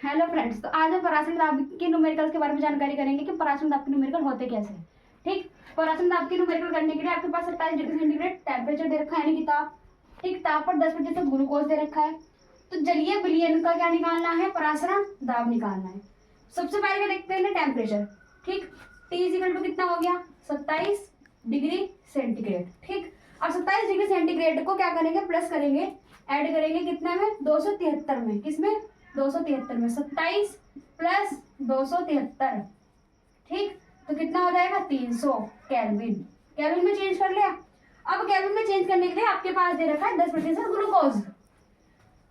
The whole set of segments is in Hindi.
हेलो फ्रेंड्स, तो आज हम पराश्रय दाब के न्यूमेरिकल्स के बारे में जानकारी करेंगे कि पराश्रय दाब के न्यूमेरिकल होते कैसे हैं। ठीक, पराश्रय दाब के न्यूमेरिकल करने के लिए आपके पास 27 डिग्री सेंटीग्रेड टेम्परेचर दे रखा है, यानी कि ताप। ठीक, ताप पर 10% ग्लूकोज दे रखा है। तो जलीय विलयन का क्या निकालना है? पराश्रय दाब निकालना है। सबसे पहले क्या देखते हैं? टेम्परेचर। ठीक, टी इक्वल टू कितना हो गया? 27 डिग्री सेंटीग्रेड। ठीक, अब 27 डिग्री सेंटीग्रेड को क्या करेंगे? प्लस करेंगे, ऐड करेंगे कितने में? 273 में। किसमें? 273 में। 27 प्लस 273, ठीक, तो कितना हो जाएगा? 300 केल्विन। केल्विन में चेंज कर लिया। अब केल्विन में चेंज करने के लिए आपके पास दे रखा है 10% ग्लूकोज।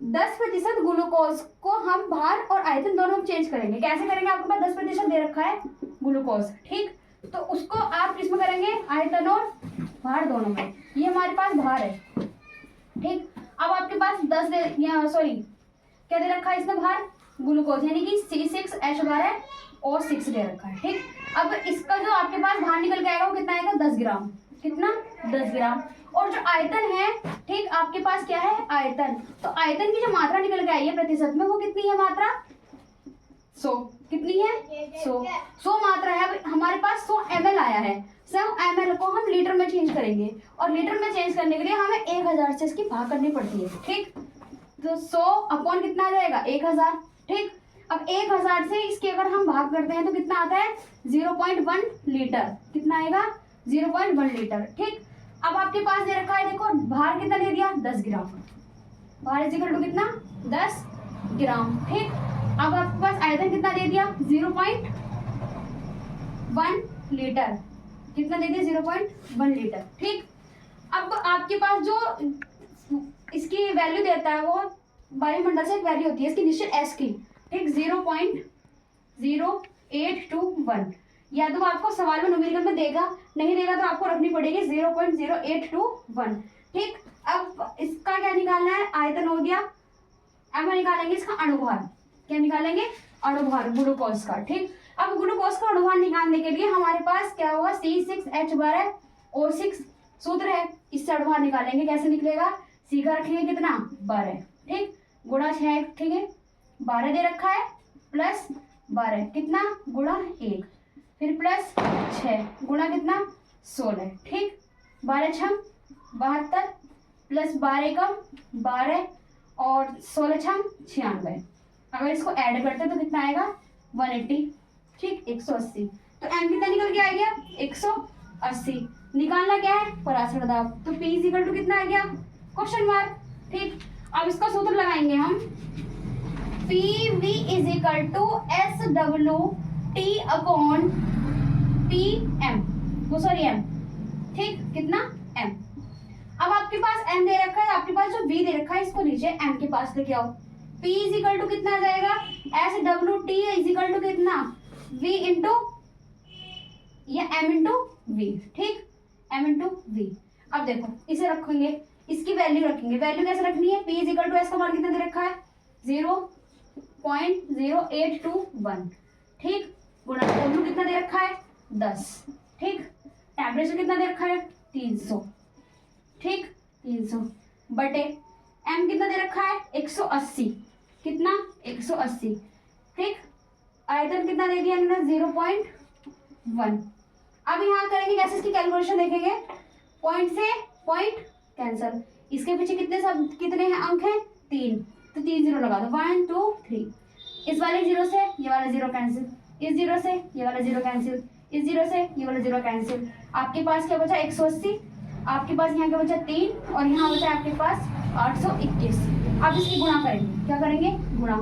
10% ग्लूकोज को हम भार और आयतन दोनों में चेंज करेंगे। कैसे करेंगे? आपके पास 10% दे रखा है ग्लूकोज। ठीक, तो उसको आप किसमें करेंगे? आयतन और भार दोनों में। ये हमारे पास भार है। ठीक, अब आपके पास 10 क्या दे रखा है इसमें? भार, ग्लूकोज, यानी कि C6H12O6 दे रखा है। ठीक, अब इसका जो आपके पास भार निकल के आएगा वो कितना आएगा? 10 ग्राम। कितना? 10 ग्राम। और जो आयतन है, ठीक, आपके पास क्या है? आयतन। तो आयतन की जो मात्रा निकल के आई है प्रतिशत में, वो कितनी है मात्रा? 100। कितनी है? 100 मात्रा है। अब हमारे पास 100 ml आया है। 100 ml को हम लीटर में चेंज करेंगे, और लीटर में चेंज करने के लिए हमें 1000 से इसकी भाग करनी पड़ती है। ठीक, तो 100 अपॉन कितना आ जाएगा? 1000। ठीक, अब 1000 से इसके अगर हम भाग करते हैं तो कितना आता है? 0.1 लीटर। कितना आएगा? 0.1 लीटर। ठीक, अब आपके पास दे रखा है, देखो भार कितना दे दिया? 10 ग्राम। भार इज इक्वल टू कितना? 10 ग्राम। ठीक, अब आपके पास आयतन कितना दे दिया? 0.1 लीटर। कितना दे दिया? 0.1 लीटर। ठीक, अब आपके पास जो इसकी वैल्यू देता है वो वायुमंडल से एक वैल्यू होती है इसकी निश्चित एस की। ठीक, 0.0821। या तो आपको सवाल में न्यूमेरिकल में देगा, नहीं देगा तो आपको रखनी पड़ेगी 0.0821। ठीक, अब इसका क्या निकालना है? आयतन हो गया। अब हम निकालेंगे इसका अणुभार। क्या निकालेंगे? अणुभार ग्लूकोज का। ठीक, अब ग्लूकोज का अणुभार निकालने के लिए हमारे पास क्या होगा? C6H12O6 सूत्र है। इससे अणुभार निकालेंगे। कैसे निकलेगा? C का रखेंगे कितना? 12। ठीक, गुणा 6 रखेंगे, 12 दे रखा है, प्लस 12 कितना? गुणा 1, फिर प्लस 6 गुणा कितना? 16। ठीक, 12 छम 72, प्लस 12 एकम 12, और 16 छम 96। अगर इसको ऐड करते तो कितना आएगा? 180। ठीक, 180। तो m कितना निकल के आ गया? 180। निकालना क्या है? पराश्रय दाब। तो P इज इक्वल टू कितना आ गया? Question mark. ठीक, अब इसका सूत्र लगाएंगे हम। PV is equal to SWT upon PM, वो सॉरी M। ठीक, कितना? M। अब आपके पास M दे रखा है, आपके पास जो V दे रखा है इसको नीचे M के पास लेके आओ। P इज इक्वल टू कितना आ जाएगा? SWT इज इक्वल टू कितना? V इंटू या M इंटू V। ठीक, M इंटू V। अब देखो इसे रखेंगे, इसकी वैल्यू रखेंगे। वैल्यू कैसे रखनी है? P is equal to S का मान कितना दे रखा है? 0.0821। ठीक, गुणा W कितना दे रखा है? 10। ठीक, टेम्परेचर कितना दे रखा है? 300। ठीक, 300 बटे M कितना दे रखा है? 180। कितना? 180। ठीक, आयतन कितना दे दिया? 0.1। अब यहाँ करेंगे कैसे? इसकी कैलकुलेशन देखेंगे। पॉइंट से पॉइंट कैंसल। इसके पीछे कितने हैं अंक हैं? 3, तो 3 जीरो लगा दो। 1 2 3। इस वाले जीरो से ये वाला जीरो कैंसिल, इस जीरो से ये वाला जीरो कैंसिल, इस जीरो से ये वाला जीरो कैंसिल। आपके पास क्या बचा? 180। आपके पास यहाँ क्या बचा? 3, और यहाँ बचा आपके पास 821। अब इसकी गुणा करेंगे। क्या करेंगे? गुणा।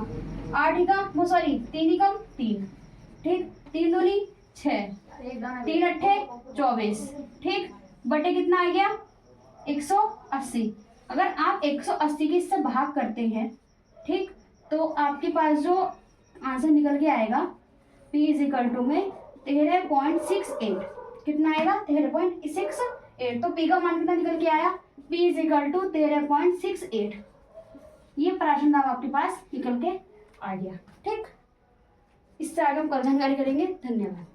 8 एकम वो सॉरी 3 एकम 3। ठीक, 3 दूनी 6, 3 अट्ठे 24। ठीक, बटे कितना आ गया? 180। अगर आप 180 की इससे भाग करते हैं, ठीक, तो आपके पास जो आंसर निकल के आएगा P इज इक्वल टू में 13.68। कितना आएगा? 13.68। तो P का मान कितना निकल के आया? P is equal to 13.68। ये पराश्रय दाब आपके पास निकल के आ गया। ठीक, इससे आगे हम कल जानकारी करेंगे। धन्यवाद।